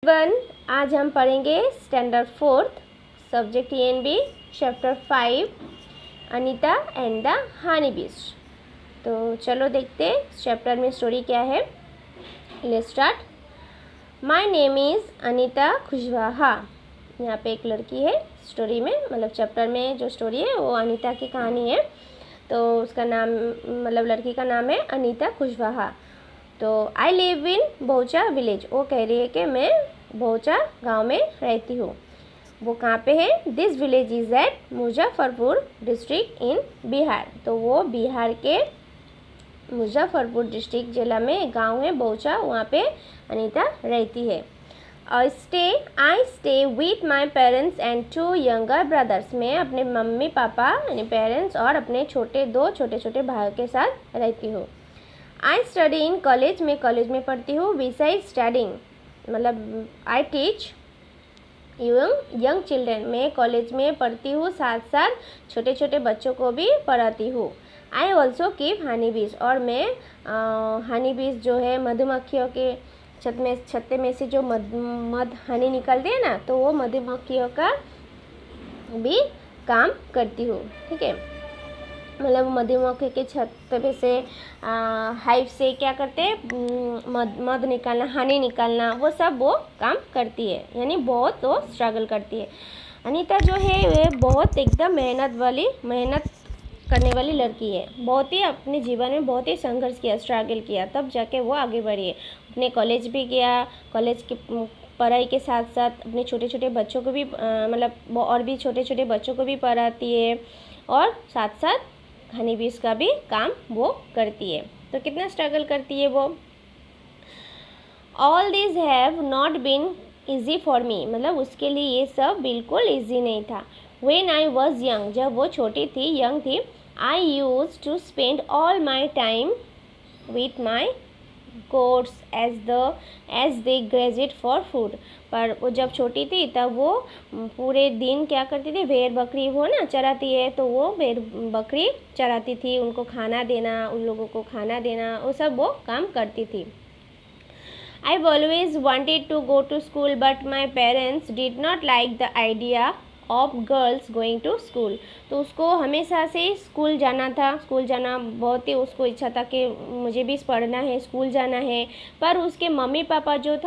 One आज हम पढ़ेंगे standard 4th subject ENB chapter 5 Anita and the honey बीज। तो चलो देखते इस चैप्टर में स्टोरी क्या है। Let's start. My name is Anita Kushwaha. यहाँ पे एक लड़की है स्टोरी में, मतलब चैप्टर में जो स्टोरी है वो अनीता की कहानी है। तो उसका नाम मतलब लड़की का नाम है अनीता खुशवाहा। तो आई लिव इन बहुचा विलेज। वो कह रही है कि मैं बहुचा गांव में रहती हूँ। वो कहाँ पे है? This village is at Muzaffarpur district in Bihar. तो वो बिहार के मुजफ्फरपुर डिस्ट्रिक्ट जिला में गांव है बहुचा, वहाँ पे अनीता रहती है। I stay with my parents and 2 younger brothers. मैं अपने मम्मी पापा यानी पेरेंट्स और अपने दो छोटे छोटे भाइयों के साथ रहती हूँ। I study in college. मैं कॉलेज में पढ़ती हूँ। बिसाइड स्टडिंग मतलब आई टीच यंग चिल्ड्रेन। मैं कॉलेज में पढ़ती हूँ, साथ साथ छोटे छोटे बच्चों को भी पढ़ाती हूँ। आई ऑल्सो कीप हनी बीज। और मैं हनी बीज जो है मधुमक्खियों के छत्ते में से जो मध हनी निकलती है ना, तो वो मधुमक्खियों का भी काम करती हूँ। ठीक है, मतलब मधुमक्खी के छत्ते पे से हाइव से क्या करते हैं, मध निकालना, हनी निकालना, वो सब वो काम करती है, यानी बहुत वो स्ट्रगल करती है। अनीता जो है वे बहुत एकदम मेहनत करने वाली लड़की है। बहुत ही अपने जीवन में बहुत ही संघर्ष किया, स्ट्रगल किया, तब जाके वो आगे बढ़ी है। अपने कॉलेज भी किया, कॉलेज की पढ़ाई के साथ साथ अपने छोटे छोटे बच्चों को भी मतलब और भी छोटे छोटे बच्चों को भी पढ़ाती है, और साथ साथ हनी बीज का भी काम वो करती है। तो कितना स्ट्रगल करती है वो। All this have not been easy for me. मतलब उसके लिए ये सब बिल्कुल ईजी नहीं था। व्हेन आई वॉज यंग, जब वो छोटी थी, यंग थी, I used to spend all my time with my goats as they graduate for food. पर वो जब छोटी थी तब वो पूरे दिन क्या करती थी, भेड़ बकरी वो ना चराती है, तो वो भेड़ बकरी चराती थी, उनको खाना देना, उन लोगों को खाना देना, वो सब वो काम करती थी। I always wanted to go to school but my parents did not like the idea of girls going to school. तो उसको हमेशा से स्कूल जाना था, स्कूल जाना बहुत ही उसको इच्छा था कि मुझे भी पढ़ना है, स्कूल जाना है। पर उसके मम्मी पापा जो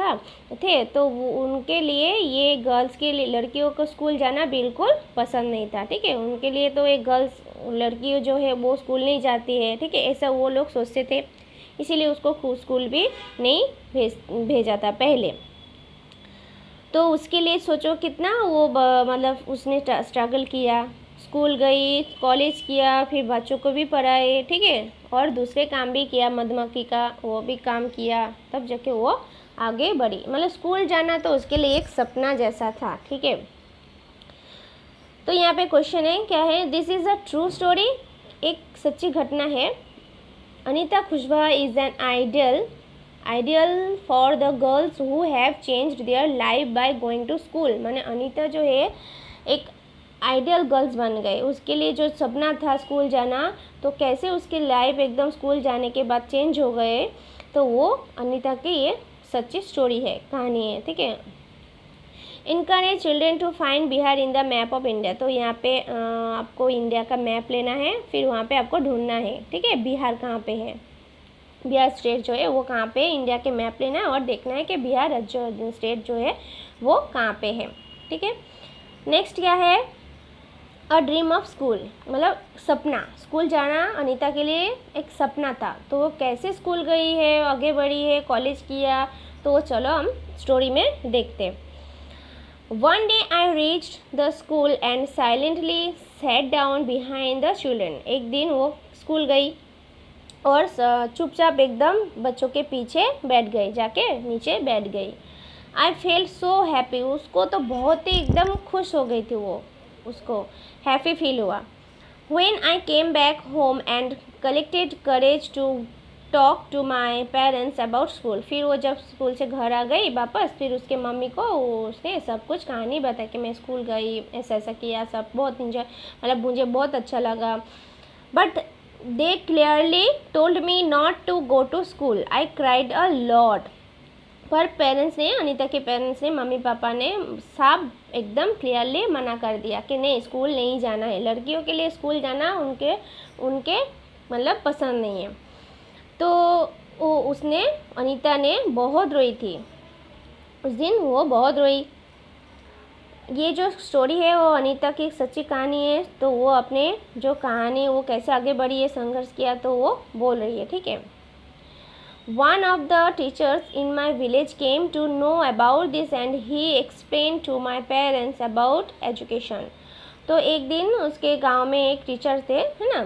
थे तो उनके लिए ये गर्ल्स के लिए लड़कियों को स्कूल जाना बिल्कुल पसंद नहीं था। ठीक है, उनके लिए तो एक गर्ल्स लड़की जो है वो स्कूल नहीं जाती है। ठीक है, ऐसा वो लोग सोचते थे, इसीलिए उसको स्कूल भी नहीं भेजा था पहले। तो उसके लिए सोचो कितना वो मतलब उसने स्ट्रगल किया, स्कूल गई, कॉलेज किया, फिर बच्चों को भी पढ़ाए। ठीक है, और दूसरे काम भी किया, मधुमक्खी का वो भी काम किया, तब जाके वो आगे बढ़ी। मतलब स्कूल जाना तो उसके लिए एक सपना जैसा था। ठीक है, तो यहाँ पे क्वेश्चन है क्या है, this is a true story. एक सच्ची घटना है। Anita Kushwaha is an ideal for the girls who have changed their life by going to school. माने अनीता जो है एक आइडियल गर्ल्स बन गए। उसके लिए जो सपना था स्कूल जाना, तो कैसे उसकी लाइफ एकदम स्कूल जाने के बाद चेंज हो गए, तो वो अनीता की ये सच्ची स्टोरी है, कहानी है। ठीक है, encourage children to find Bihar in the map of India. तो यहाँ पे आपको इंडिया का मैप लेना है, फिर वहाँ पे आपको ढूंढना है। ठीक है, बिहार कहाँ पे है, बिहार स्टेट जो है वो कहाँ पे, इंडिया के मैप लेना है और देखना है कि बिहार राज्य स्टेट जो है वो कहाँ पे है। ठीक है, नेक्स्ट क्या है, अ ड्रीम ऑफ स्कूल। मतलब सपना, स्कूल जाना अनीता के लिए एक सपना था। तो वो कैसे स्कूल गई है, आगे बढ़ी है, कॉलेज किया, तो चलो हम स्टोरी में देखते हैं। One day I reached the school and silently sat down behind the children. एक दिन वो स्कूल गई और चुपचाप एकदम बच्चों के पीछे बैठ गई, जाके नीचे बैठ गई। I felt so happy. उसको तो बहुत ही एकदम खुश हो गई थी वो, उसको हैप्पी फील हुआ। When I came back home and collected courage to talk to my parents about school. फिर वो जब स्कूल से घर आ गई वापस, फिर उसके मम्मी को उसने सब कुछ कहानी बताई कि मैं स्कूल गई, ऐसा ऐसा किया, सब बहुत इंजॉय, मतलब मुझे बहुत अच्छा लगा। But they clearly told me not to go to school. I cried a lot. पर पेरेंट्स ने, अनीता के पेरेंट्स ने, मम्मी पापा ने साफ एकदम क्लियरली मना कर दिया कि नहीं, स्कूल नहीं जाना है, लड़कियों के लिए स्कूल जाना उनके उनके मतलब पसंद नहीं है। तो उसने, अनीता ने बहुत रोई थी उस दिन, वो बहुत रोई। ये जो स्टोरी है वो अनीता की एक सच्ची कहानी है। तो वो अपने जो कहानी वो कैसे आगे बढ़ी है, संघर्ष किया, तो वो बोल रही है, ठीक है। One of the teachers in my village came to know about this and he explained to my parents about education. तो एक दिन उसके गांव में एक टीचर थे, है ना,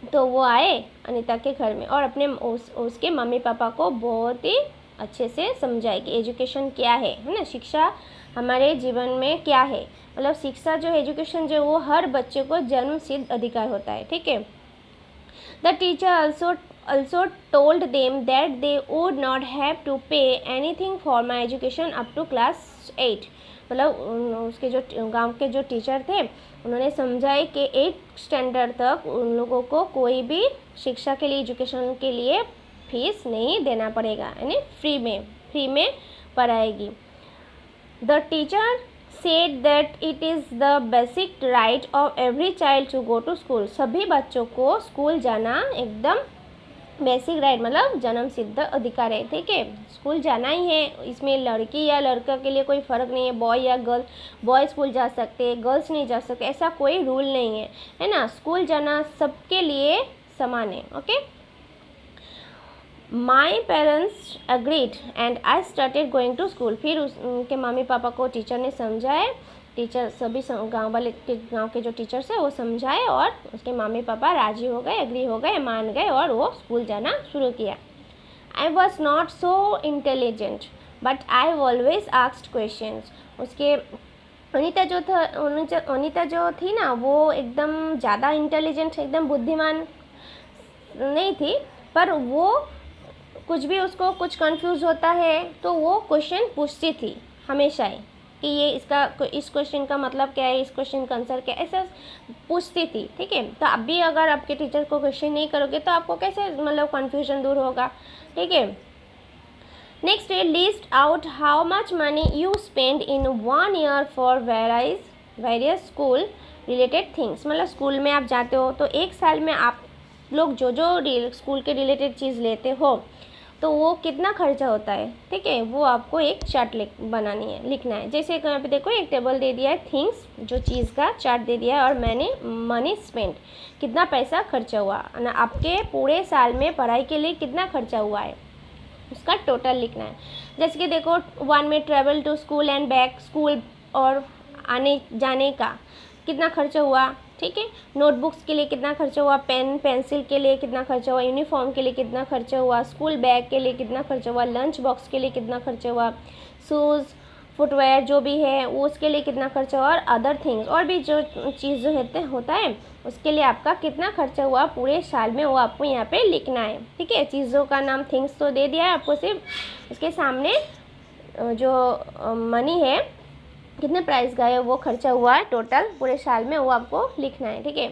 तो वो आए अनीता के घर में और अपने उसके मम्मी पापा को बहुत ही अच्छे से समझाए कि एजुकेशन क्या है ना, शिक्षा हमारे जीवन में क्या है। मतलब शिक्षा जो एजुकेशन जो वो हर बच्चे को जन्म सिद्ध अधिकार होता है, ठीक है। The teacher also told them that they would not have to pay anything for my education up to class 8। मतलब उसके जो गांव के जो टीचर थे उन्होंने समझाए कि 8 स्टैंडर्ड तक उन लोगों को कोई भी शिक्षा के लिए, एजुकेशन के लिए फीस नहीं देना पड़ेगा, यानी फ्री में पढ़ाएगी। The teacher said that it is the basic right of every child to go to school। सभी बच्चों को स्कूल जाना एकदम बेसिक राइट, मतलब जन्म सिद्ध अधिकार है, ठीक है, स्कूल जाना ही है। इसमें लड़की या लड़का के लिए कोई फ़र्क नहीं है, बॉय या गर्ल, बॉय स्कूल जा सकते हैं, गर्ल्स नहीं जा सकते, ऐसा कोई रूल नहीं है ना। स्कूल जाना सबके लिए समान है, okay. My parents agreed and I started going to school. फिर उनके मम्मी पापा को टीचर ने समझाए, टीचर सभी गांव के जो टीचर्स है वो समझाए और उसके मम्मी पापा राजी हो गए, एग्री हो गए, मान गए और वो स्कूल जाना शुरू किया। I was not so intelligent but I always asked questions. उसके अनीता जो थी ना, वो एकदम ज़्यादा इंटेलिजेंट, एकदम बुद्धिमान नहीं थी, पर वो कुछ भी उसको कुछ कंफ्यूज होता है तो वो क्वेश्चन पूछती थी हमेशा ही कि ये इस क्वेश्चन का मतलब क्या है, इस क्वेश्चन का आंसर क्या है, ऐसा पूछती थी, ठीक है। तो अब भी अगर आपके टीचर को क्वेश्चन नहीं करोगे तो आपको कैसे मतलब कन्फ्यूजन दूर होगा, ठीक है। नेक्स्ट है, list out how much money you spend in 1 year for various school related things. मतलब स्कूल में आप जाते हो तो एक साल में आप लोग जो स्कूल के रिलेटेड चीज़ लेते हो तो वो कितना खर्चा होता है, ठीक है, वो आपको एक चार्ट लिखना है। जैसे यहाँ पे देखो एक टेबल दे दिया है, थिंग्स जो चीज़ का चार्ट दे दिया है, और मैंने मनी स्पेंड कितना पैसा खर्चा हुआ ना, आपके पूरे साल में पढ़ाई के लिए कितना खर्चा हुआ है उसका टोटल लिखना है। जैसे कि देखो 1 में travel to school and back, school और आने जाने का कितना खर्चा हुआ, ठीक है। नोटबुक्स के लिए कितना खर्चा हुआ, पेन पेंसिल के लिए कितना खर्चा हुआ, यूनिफॉर्म के लिए कितना खर्चा हुआ, स्कूल बैग के लिए कितना खर्चा हुआ, लंच बॉक्स के लिए कितना खर्चा हुआ, शूज़ फुटवेयर जो भी है वो उसके लिए कितना खर्चा हुआ, और अदर थिंग्स और भी जो चीज़ जो होता है उसके लिए आपका कितना खर्चा हुआ पूरे साल में, वो आपको यहाँ पे लिखना है, ठीक है। चीज़ों का नाम थिंग्स तो दे दिया है आपको, सिर्फ उसके सामने जो मनी है, कितने प्राइस का है, वो खर्चा हुआ है टोटल पूरे साल में, वो आपको लिखना है, ठीक है।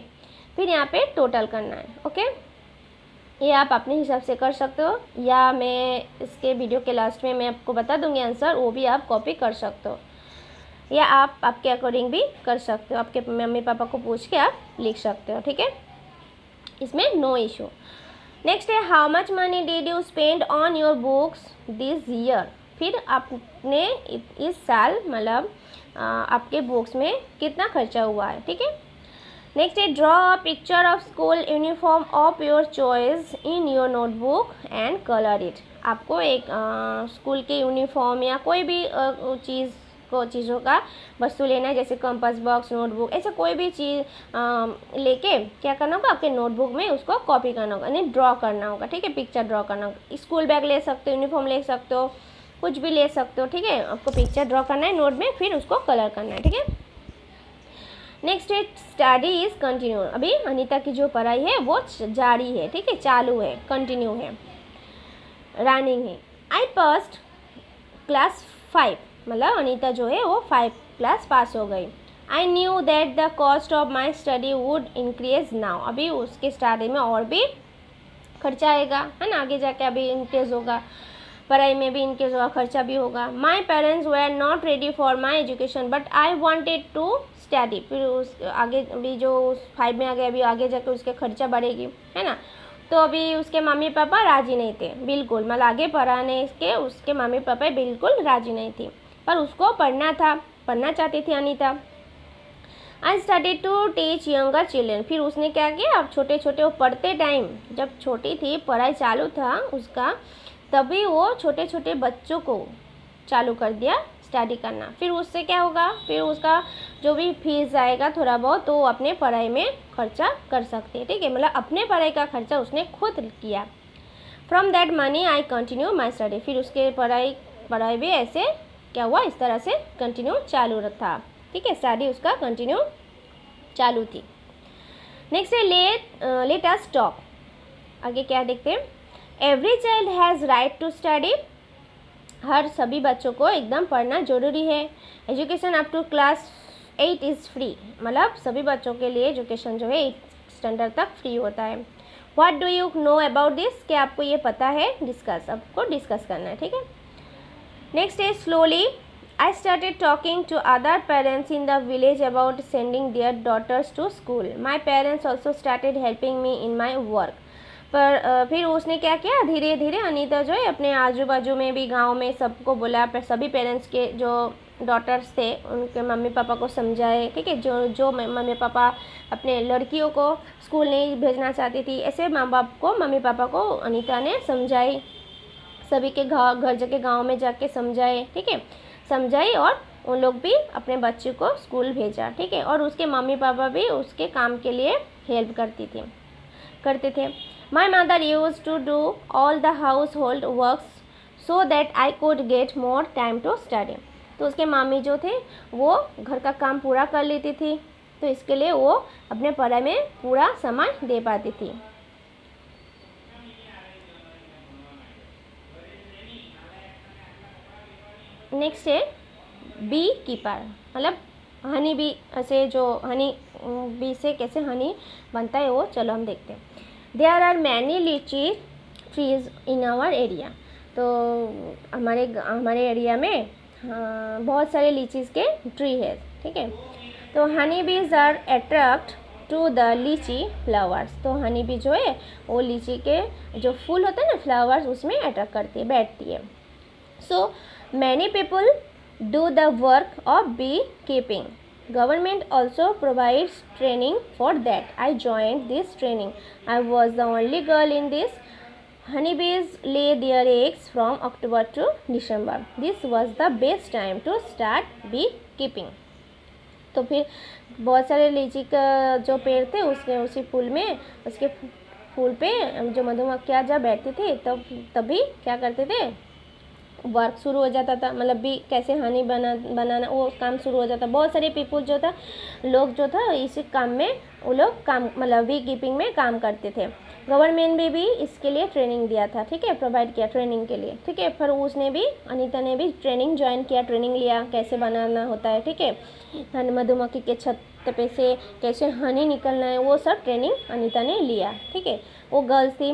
फिर यहाँ पे टोटल करना है, ओके। ये आप अपने हिसाब से कर सकते हो, या मैं इसके वीडियो के लास्ट में मैं आपको बता दूंगी आंसर, वो भी आप कॉपी कर सकते हो, या आप आपके अकॉर्डिंग भी कर सकते हो, आपके मम्मी पापा को पूछ के आप लिख सकते हो, ठीक है, इसमें नो इशू। नेक्स्ट है, how much money did you spend on your books this year. फिर आपने इस साल मतलब आपके बुक्स में कितना खर्चा हुआ है, ठीक है। नेक्स्ट है, draw a picture of school uniform of your choice in your notebook and colour it. आपको एक स्कूल के यूनिफॉर्म या कोई भी चीज़ों का वस्तु लेना है, जैसे कंपास बॉक्स, नोटबुक, ऐसा कोई भी चीज़ लेके क्या करना होगा, आपके नोटबुक में उसको कॉपी करना होगा, यानी ड्रॉ करना होगा, ठीक है, पिक्चर ड्रॉ करना होगा। स्कूल बैग ले सकते हो, यूनिफॉर्म ले सकते हो, कुछ भी ले सकते हो, ठीक है। आपको पिक्चर ड्रॉ करना है नोट में, फिर उसको कलर करना है, ठीक है। नेक्स्ट है, स्टडी इज़ कंटिन्यू। अभी अनीता की जो पढ़ाई है वो जारी है, ठीक है, चालू है, कंटिन्यू है, रनिंग है। आई पास्ड क्लास 5, मतलब अनीता जो है वो 5 क्लास पास हो गई। I knew that the cost of my study would increase now. अभी उसके स्टडी में और भी खर्चा आएगा, है ना, आगे जाके अभी इंक्रीज होगा। पढ़ाई में भी इनके जो खर्चा भी होगा। My parents were not ready for my education but I wanted to study. फिर उस आगे भी जो 5 में आ गया, अभी आगे जाकर उसके खर्चा बढ़ेगी, है ना। तो अभी उसके मम्मी पापा राजी नहीं थे बिल्कुल, मतलब आगे पढ़ाने के उसके मम्मी पापा बिल्कुल राजी नहीं थी, पर उसको पढ़ना था, पढ़ना चाहती थी Anita. I started to teach younger children. फिर उसने क्या किया, अब छोटे छोटे वो पढ़ते टाइम, जब छोटी थी पढ़ाई चालू था उसका, तभी वो छोटे छोटे बच्चों को चालू कर दिया स्टडी करना। फिर उससे क्या होगा, फिर उसका जो भी फीस आएगा थोड़ा बहुत, तो वो अपने पढ़ाई में खर्चा कर सकते हैं, ठीक है। मतलब अपने पढ़ाई का खर्चा उसने खुद किया। From that money I continue my study. फिर उसके पढ़ाई भी ऐसे क्या हुआ, इस तरह से कंटिन्यू चालू था, ठीक है। स्टडी उसका कंटिन्यू चालू थी। नेक्स्ट है लेट अस टॉक। आगे क्या देखते हैं, every child has right to study. हर सभी बच्चों को एकदम पढ़ना जरूरी है। Education up to class 8 is free. मतलब सभी बच्चों के लिए एजुकेशन जो है 8 स्टैंडर्ड तक फ्री होता है। What do you know about this, क्या आपको ये पता है, डिस्कस, आपको डिस्कस करना है, ठीक है। नेक्स्ट है slowly I started talking to other parents in the village about sending their daughters to school. My parents also started helping me in my work. पर फिर उसने क्या किया, धीरे धीरे अनीता जो है अपने आजू बाजू में भी, गांव में सबको बोला, सभी पेरेंट्स के जो डॉटर्स थे उनके मम्मी पापा को समझाए, ठीक है। जो मम्मी पापा अपने लड़कियों को स्कूल नहीं भेजना चाहती थी, ऐसे माँ बाप को, मम्मी पापा को अनीता ने समझाई, सभी के घर जाके गांव में जाके समझाए, ठीक है, समझाई, और उन लोग भी अपने बच्चे को स्कूल भेजा, ठीक है। और उसके मम्मी पापा भी उसके काम के लिए हेल्प करते थे। My mother use to do all the household works so that I could get more time to study. तो उसके मामी जो थे वो घर का काम पूरा कर लेती थी, तो इसके लिए वो अपने पढ़ाई में पूरा समय दे पाती थी। नेक्स्ट है बी कीपर। मतलब हनी बी, ऐसे जो हनी बी से कैसे हनी बनता है वो चलो हम देखते हैं। देयर आर मैनी लीची ट्रीज इन आवर एरिया। तो हमारे एरिया में बहुत सारे लीचीज़ के ट्री है, ठीक है। तो Honey bees are attract to the लीची फ्लावर्स। तो हनी बी जो है वो लीची के जो फूल होते हैं ना, फ्लावर्स, उसमें अट्रैक्ट करती है, बैठती है। So many people do the work of beekeeping. Government also provides training for that. I joined this training. I was the only girl in this. Honeybees lay their eggs from October to December. This was the best time to start beekeeping. तो फिर बहुत सारे लीची का जो पेड़ थे उसी फूल में, उसके फूल पे जो मधुमक्खियाँ जब बैठती थी तभी क्या करते थे, वर्क शुरू हो जाता था। मतलब भी कैसे हनी बनाना वो काम शुरू हो जाता। बहुत सारे पीपल जो था, लोग जो था इसी काम में वो लोग काम, मतलब बी कीपिंग में काम करते थे। गवर्नमेंट ने भी इसके लिए ट्रेनिंग दिया था, ठीक है, प्रोवाइड किया ट्रेनिंग के लिए, ठीक है। फिर उसने भी, अनीता ने भी ट्रेनिंग ज्वाइन किया, ट्रेनिंग लिया कैसे बनाना होता है, ठीक है। मधुमक्खी के छत पे से कैसे हनी निकलना है, वो सब ट्रेनिंग अनीता ने लिया, ठीक है। वो गर्ल्स थी,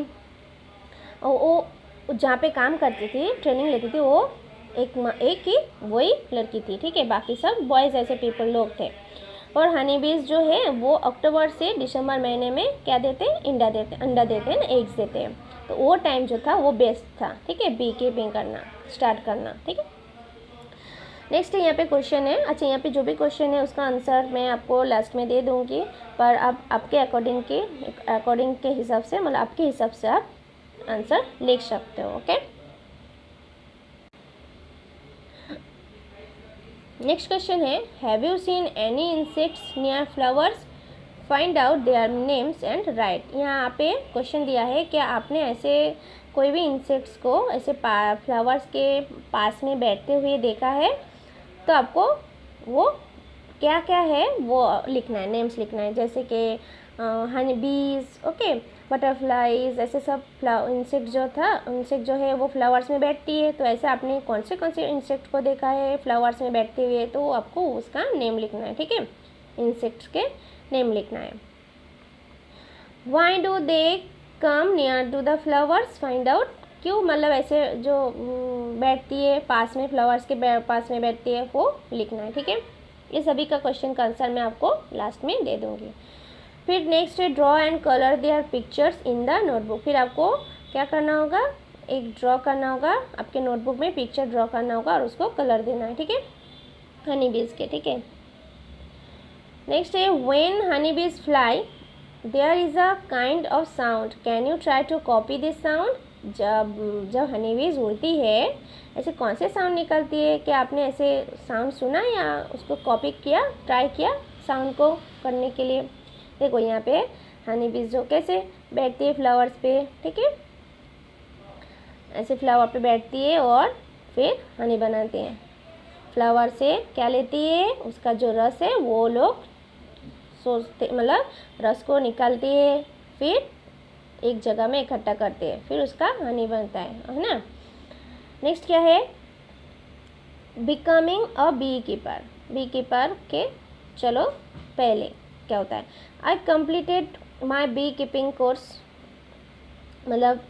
वो जहाँ पे काम करती थी, ट्रेनिंग लेती थी, वो एक ही वही लड़की थी, ठीक है। बाकी सब बॉयज़ ऐसे पीपल लोग थे। और हनी बीज जो है वो अक्टूबर से दिसंबर महीने में क्या देते हैं, अंडा देते हैं ना, एग्स देते हैं। तो वो टाइम जो था वो बेस्ट था, ठीक है, बी कीपिंग करना स्टार्ट करना, ठीक है। नेक्स्ट यहाँ पे क्वेश्चन है। अच्छा, यहाँ पे जो भी क्वेश्चन है उसका आंसर मैं आपको लास्ट में दे दूँगी, पर आप आपके अकॉर्डिंग के हिसाब से, मतलब आपके हिसाब से आप आंसर लिख सकते हो, ओके। नेक्स्ट क्वेश्चन है, have you seen any insects near flowers, find out their names and right. यहाँ पे क्वेश्चन दिया है, क्या आपने ऐसे कोई भी इंसेक्ट्स को ऐसे फ्लावर्स के पास में बैठते हुए देखा है, तो आपको वो क्या क्या है वो लिखना है, नेम्स लिखना है। जैसे कि हनी बीज, ओके, बटरफ्लाइज, ऐसे सब इंसेक्ट जो है वो फ्लावर्स में बैठती है। तो ऐसे आपने कौन से इंसेक्ट को देखा है फ्लावर्स में बैठते हुए, तो आपको उसका नेम लिखना है, ठीक है, इंसेक्ट्स के नेम लिखना है। Why do they come near to the flowers, find out, क्यों मतलब ऐसे जो बैठती है पास में, फ्लावर्स के पास में बैठती है, वो लिखना है, ठीक है। ये सभी का क्वेश्चन का आंसर मैं आपको लास्ट में दे दूँगी। फिर नेक्स्ट है draw and colour their pictures in the notebook. फिर आपको क्या करना होगा, एक ड्रॉ करना होगा, आपके नोटबुक में पिक्चर ड्रॉ करना होगा और उसको कलर देना है, ठीक है, हनी बीज के, ठीक है। नेक्स्ट है when honey bees fly there is a kind of sound, can you try to copy this sound. जब हनी बीज उड़ती है ऐसे कौन से साउंड निकलती है, क्या आपने ऐसे साउंड सुना या उसको कॉपी किया, ट्राई किया साउंड को करने के लिए। देखो यहाँ पे हनी बीज जो कैसे बैठती है फ्लावर्स पे, ठीक है, ऐसे फ्लावर पे बैठती है और फिर हनी बनाती है। फ्लावर से क्या लेती है, उसका जो रस है वो लोग सोचते, मतलब रस को निकालती है, फिर एक जगह में इकट्ठा करते हैं, फिर उसका हनी बनता है ना। नेक्स्ट क्या है, becoming a beekeeper. Beekeeper के चलो पहले क्या होता है, I completed my beekeeping course, मतलब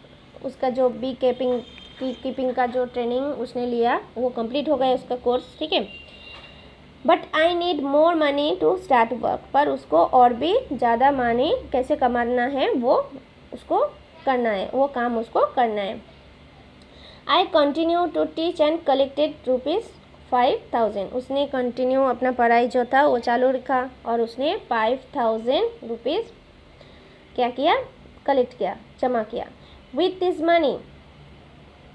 उसका जो बी कीपिंग का जो ट्रेनिंग उसने लिया वो कंप्लीट हो गया उसका कोर्स, ठीक है। But I need more money to start work, पर उसको और भी ज़्यादा मनी कैसे कमाना है वो उसको करना है, वो काम उसको करना है। I continue to teach and collected ₹5000। उसने कंटिन्यू अपना पढ़ाई जो था वो चालू रखा और उसने 5000 रुपीज़ क्या किया, कलेक्ट किया, जमा किया। With this money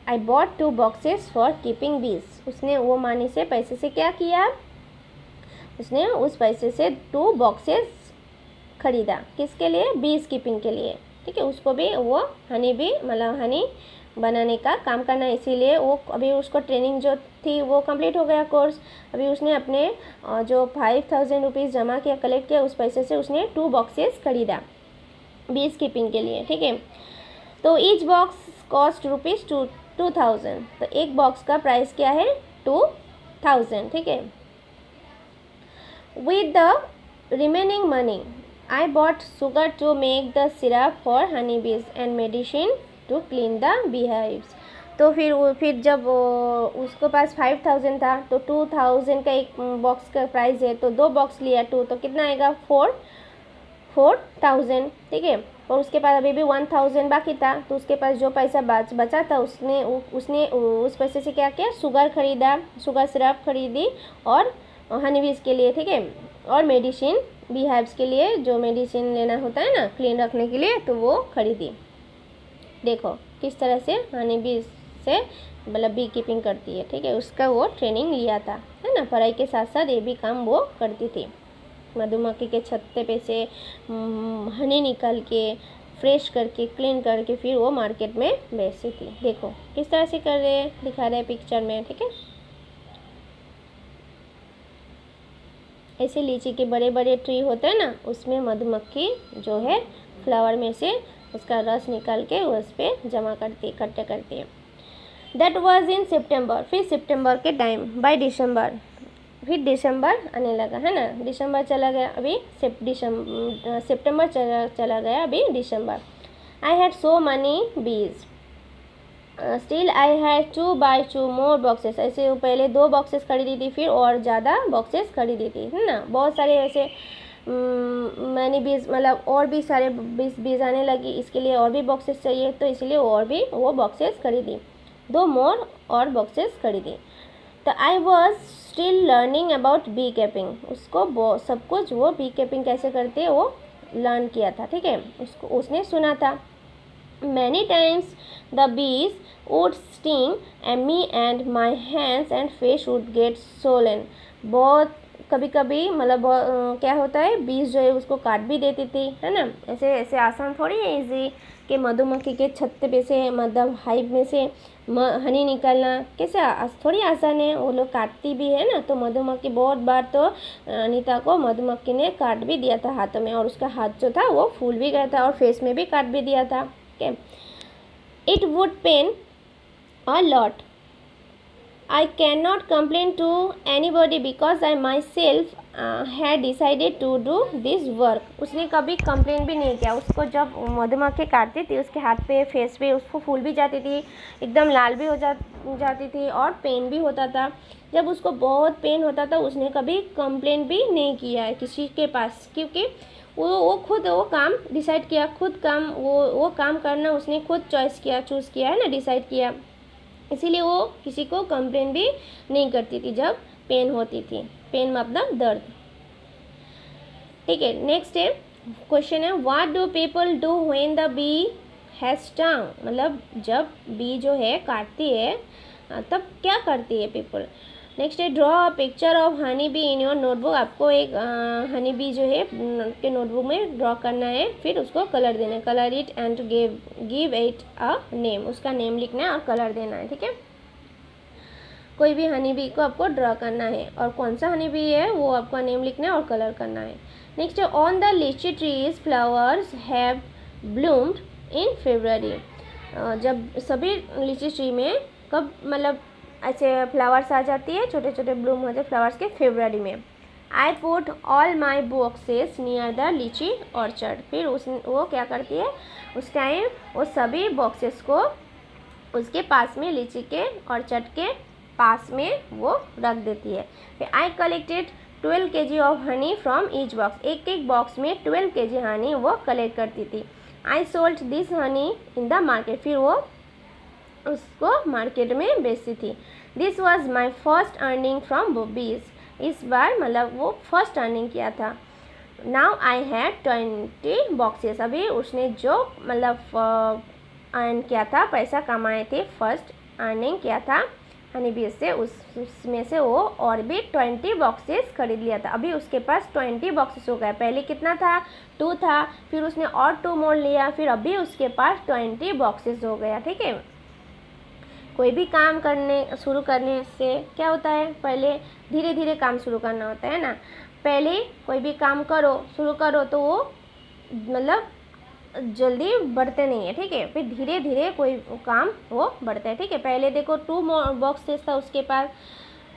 I bot 2 boxes for keeping बीज। उसने वो मनी से, पैसे से क्या किया, उसने उस पैसे से 2 बॉक्सेस खरीदा, किसके लिए, बीज कीपिंग के लिए, ठीक है। उसको भी वो हनी भी मतलब हनी बनाने का काम करना, इसीलिए वो अभी उसको ट्रेनिंग जो थी वो कंप्लीट हो गया कोर्स। अभी उसने अपने जो 5000 रुपीज़ जमा किया, कलेक्ट किया, उस पैसे से उसने 2 बॉक्सेस खरीदा बीज कीपिंग के लिए, ठीक है। तो ईच बॉक्स कॉस्ट ₹2000, तो एक बॉक्स का प्राइस क्या है 2000, ठीक है। With the remaining money I bought sugar to make the syrup for honey bees and medicine to clean the beehives. तो फिर जब उसके पास 5000 था तो 2000 का एक बॉक्स का प्राइस है, तो 2 बॉक्स लिया 2, तो कितना आएगा 4000, ठीक है। और उसके पास अभी भी 1000 बाकी था, तो उसके पास जो पैसा बचा था उसने उस पैसे से क्या किया, शुगर खरीदा, शुगर सिरप खरीदी और हनी बीज के लिए, ठीक है, और मेडिसिन बीहाइव्स के लिए जो मेडिसिन लेना होता है ना क्लीन रखने के लिए, तो वो खरीदी। देखो किस तरह से हनी बीज से मतलब बी कीपिंग करती है, ठीक है, उसका वो ट्रेनिंग लिया था, है ना। पढ़ाई के साथ साथ ये भी काम वो करती थी। मधुमक्खी के छत्ते पे से हनी निकाल के फ्रेश करके क्लीन करके फिर वो मार्केट में बेचती थी। देखो किस तरह से कर रहे हैं, दिखा रहे हैं पिक्चर में, ठीक है। ऐसे लीची के बड़े बड़े ट्री होते हैं ना, उसमें मधुमक्खी जो है फ्लावर में से उसका रस निकाल के उस पर जमा करती, इकट्ठे करती है। दैट वॉज इन सितंबर। फिर सितंबर के टाइम बाय दिसंबर, फिर दिसंबर आने लगा, है ना। दिसंबर चला गया, अभी सितंबर चला गया, अभी दिसंबर। I had so many bees, still I had to buy 2 more boxes. ऐसे वो पहले 2 बॉक्सेस खरीदी थी, फिर और ज़्यादा बॉक्सेस खरीदी थी, है ना। बहुत सारे ऐसे मैंने बीज मतलब और भी सारे बीज आने लगी, इसके लिए और भी बॉक्सेस चाहिए, तो इसलिए और भी वो बॉक्सेस खरीदी, 2 मोर और बॉक्सेस खरीदी। तो I was still learning about beekeeping. उसको सब कुछ वो बी कीपिंग कैसे करते हैं वो लर्न किया था, ठीक है, उसने सुना था। Many times the bees would sting me and my hands and face would get swollen। बहुत कभी कभी मतलब क्या होता है, बीज जो है उसको काट भी देती थी, है ना। ऐसे ऐसे आसान थोड़ी है इजी कि मधुमक्खी के छत्ते पे से मतलब हाइव में से हनी निकालना कैसे थोड़ी आसान है, वो लोग काटती भी है ना। तो मधुमक्खी बहुत बार तो अनीता को मधुमक्खी ने काट भी दिया था हाथों में, और उसका हाथ जो था वो फूल भी गया था और फेस में भी काट भी दिया था। It would pain a lot. I cannot complain to anybody because I myself had decided to do this work. उसने कभी कंप्लेन भी नहीं किया। उसको जब मधुमक्खी काटती थी उसके हाथ पे, फेस पे उसको फूल भी जाती थी, एकदम लाल भी हो जाती थी और पेन भी होता था। जब उसको बहुत पेन होता था उसने कभी कंप्लेन भी नहीं किया है किसी के पास, क्योंकि वो खुद वो काम डिसाइड किया, खुद काम वो काम करना उसने खुद चूज़ किया है ना, डिसाइड किया। इसीलिए वो किसी को कंप्लेन भी नहीं करती थी जब पेन होती थी। पेन मतलब दर्द। ठीक है, नेक्स्ट है क्वेश्चन है what do people do when the bee has tongue. मतलब जब बी जो है काटती है तब क्या करती है पीपल। नेक्स्ट है draw a picture of honey be in your notebook. आपको एक हनी बी जो है के नोटबुक में ड्रॉ करना है, फिर उसको कलर देना है। Colour it and give it a name. उसका नेम लिखना है और कलर देना है। ठीक है, कोई भी हनी बी को आपको ड्रॉ करना है और कौन सा हनी बी है वो आपका नेम लिखना है और कलर करना है। नेक्स्ट है ऑन द लीची trees flowers have bloomed in February. जब सभी लीची ट्री में कब मतलब ऐसे फ्लावर्स आ जाती है, छोटे छोटे ब्लूम हो जाए फ्लावर्स के, फेब्रुअरी में। I put all my boxes near the लीची ऑर्चर्ड। फिर वो क्या करती है उस टाइम, वो सभी बॉक्सेस को उसके पास में, लीची के ऑर्चर्ड के पास में वो रख देती है। फिर I collected 12 kg of honey from each box. एक एक बॉक्स में 12 kg हनी वो कलेक्ट करती थी। I sold this Honey in the market. फिर वो उसको मार्केट में बेचती थी। This was my first earning from बीज। इस बार मतलब वो फर्स्ट अर्निंग किया था। Now I had 20 boxes. अभी उसने जो मतलब अर्न किया था, पैसा कमाए थे, फर्स्ट अर्निंग किया था हनी बी से, उसमें से वो और भी 20 बॉक्सेस खरीद लिया था। अभी उसके पास 20 बॉक्सेस हो गए। पहले कितना था, 2 था, फिर उसने और 2 मोड़ लिया, फिर अभी उसके पास 20 बॉक्सेस हो गया। ठीक है, कोई भी काम शुरू करने से क्या होता है, पहले धीरे धीरे काम शुरू करना होता है ना। पहले कोई भी काम शुरू करो तो वो मतलब जल्दी बढ़ते नहीं है। ठीक है, फिर धीरे धीरे कोई काम वो बढ़ता है। ठीक है, पहले देखो 2 बॉक्सेस था उसके पास,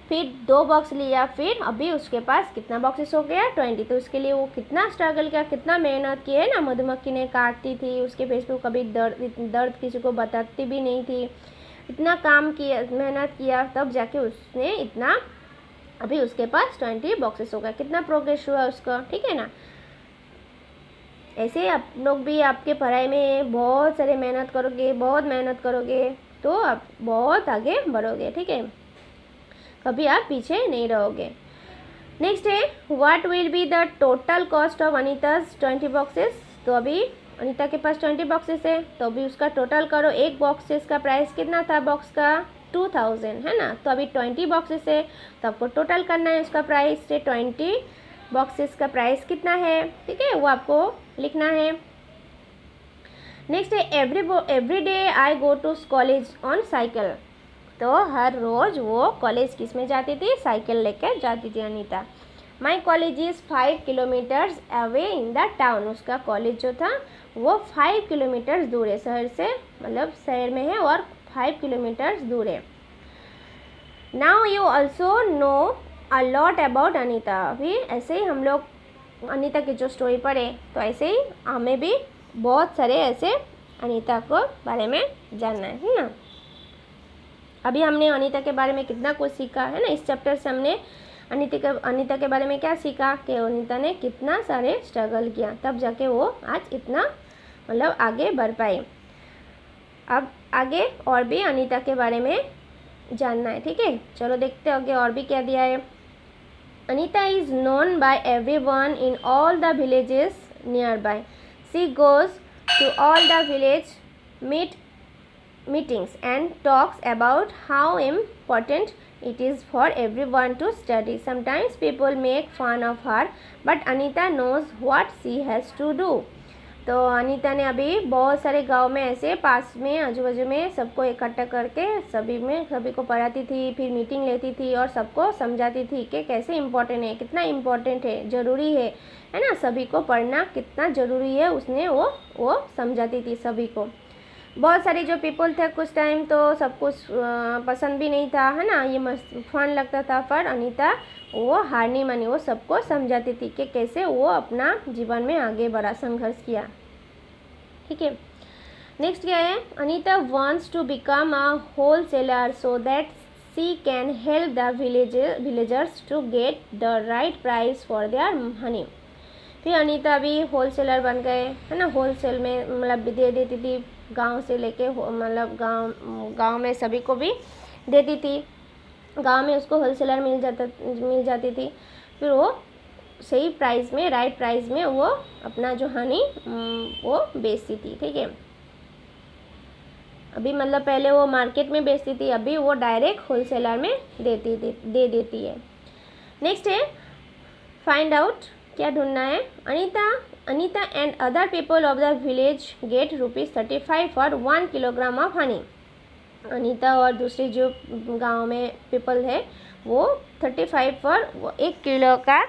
फिर 2 बॉक्स लिया, फिर अभी उसके पास कितना बॉक्सेस हो गया, 20। तो उसके लिए वो कितना स्ट्रगल किया, कितना मेहनत की है ना। मधुमक्खी ने काटती थी, उसके फेस पे कभी दर्द किसी को बताती भी नहीं थी। इतना काम किया, मेहनत किया, तब जाके उसने इतना, अभी उसके पास 20 बॉक्सेस हो गया। कितना प्रोग्रेस हुआ उसका। ठीक है ना। ऐसे आप लोग भी आपके पढ़ाई में बहुत सारे मेहनत करोगे, बहुत मेहनत करोगे तो आप बहुत आगे बढ़ोगे। ठीक है, कभी आप पीछे नहीं रहोगे। नेक्स्ट है what will be the total cost of Anita's 20 boxes. तो अभी अनीता के पास 20 बॉक्सेस है, तो अभी उसका टोटल करो। एक बॉक्सेस का प्राइस कितना था बॉक्स का, 2000 है ना। तो अभी 20 बॉक्सेस है, तो आपको टोटल करना है उसका प्राइस से। 20 बॉक्सेस का प्राइस कितना है, ठीक है, वो आपको लिखना है। नेक्स्ट है every day I go to college on cycle. तो हर रोज़ वो कॉलेज किस में जाती थी, साइकिल लेकर जाती थी Anita. My college is 5 kilometres away in the town. उसका कॉलेज जो था वो 5 किलोमीटर्स दूर है शहर से, मतलब शहर में है और 5 किलोमीटर्स दूर है। Now you also know a lot about Anita. अभी ऐसे ही हम लोग अनीता की जो स्टोरी पढ़े, तो ऐसे ही हमें भी बहुत सारे ऐसे अनीता को बारे में जानना है ना। अभी हमने अनीता के बारे में कितना कुछ सीखा है ना। इस चैप्टर से हमने अनीता के बारे में क्या सीखा कि अनीता ने कितना सारे स्ट्रगल किया, तब जाके वो आज इतना मतलब आगे बढ़ पाई। अब आगे और भी अनीता के बारे में जानना है। ठीक है, चलो देखते हैं आगे और भी क्या दिया है। Anita is known by everyone in all the villages nearby. She goes to all the village meetings and talks about how important it is for everyone to study. Sometimes people make fun of her, but Anita knows what she has to do. तो अनीता ने अभी बहुत सारे गांव में ऐसे पास में आजू बाजू में सबको इकट्ठा करके सभी को पढ़ाती थी, फिर मीटिंग लेती थी और सबको समझाती थी कि कैसे इम्पोर्टेंट है, कितना इम्पोर्टेंट है, ज़रूरी है ना, सभी को पढ़ना कितना ज़रूरी है, उसने वो समझाती थी सभी को। बहुत सारे जो पीपल थे कुछ टाइम तो सब कुछ पसंद भी नहीं था, है ना, ये मस्त फन लगता था, पर अनीता वो हार नहीं मानी, वो सबको समझाती थी कि कैसे वो अपना जीवन में आगे बढ़ा, संघर्ष किया। ठीक है, नेक्स्ट क्या है, Anita wants to become a wholesaler so that she can help the villagers to get the right price for their honey. फिर अनीता भी होल सेलर बन गए, है ना, होल सेल में मतलब दे देती थी, गांव से लेके मतलब गांव में सभी को भी देती थी, गांव में उसको होल सेलर मिल जाती थी। फिर वो सही प्राइस में, राइट प्राइस में वो अपना जो हनी वो बेचती थी। ठीक है, अभी मतलब पहले वो मार्केट में बेचती थी, अभी वो डायरेक्ट होल सेलर में दे देती है। नेक्स्ट है फाइंड आउट, क्या ढूंढना है, Anita and other people of the village get ₹35 for 1 kilogram of honey. Anita और दूसरी जो गांव में पीपल है वो 35 फॉर 1 किलो का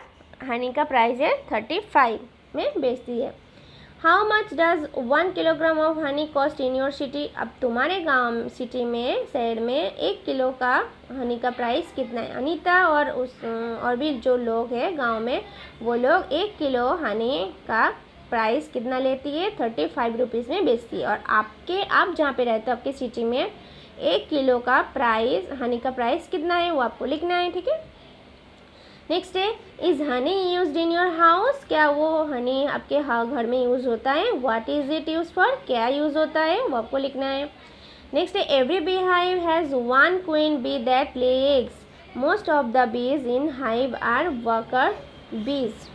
हनी का प्राइस है 35 में बेचती है। How much does 1 kilogram of Honey cost in your city. अब तुम्हारे गांव सिटी में, शहर में 1 किलो का हनी का प्राइस कितना है। अनीता और भी जो लोग हैं गांव में, वो लोग 1 किलो हनी का प्राइस कितना लेती है, 35 रुपीज़ में बेचती है। और आप जहाँ पे रहते हो आपके सिटी में 1 किलो का प्राइस, हनी का प्राइस कितना है वो आपको लिखना है। ठीक है, नेक्स्ट है is honey used in your house. क्या वो हनी आपके घर में यूज़ होता है। What is it use for, क्या यूज़ होता है वो आपको लिखना है। नेक्स्ट है every beehive has 1 queen bee that lay eggs. Most of the bees in hive are worker बीज।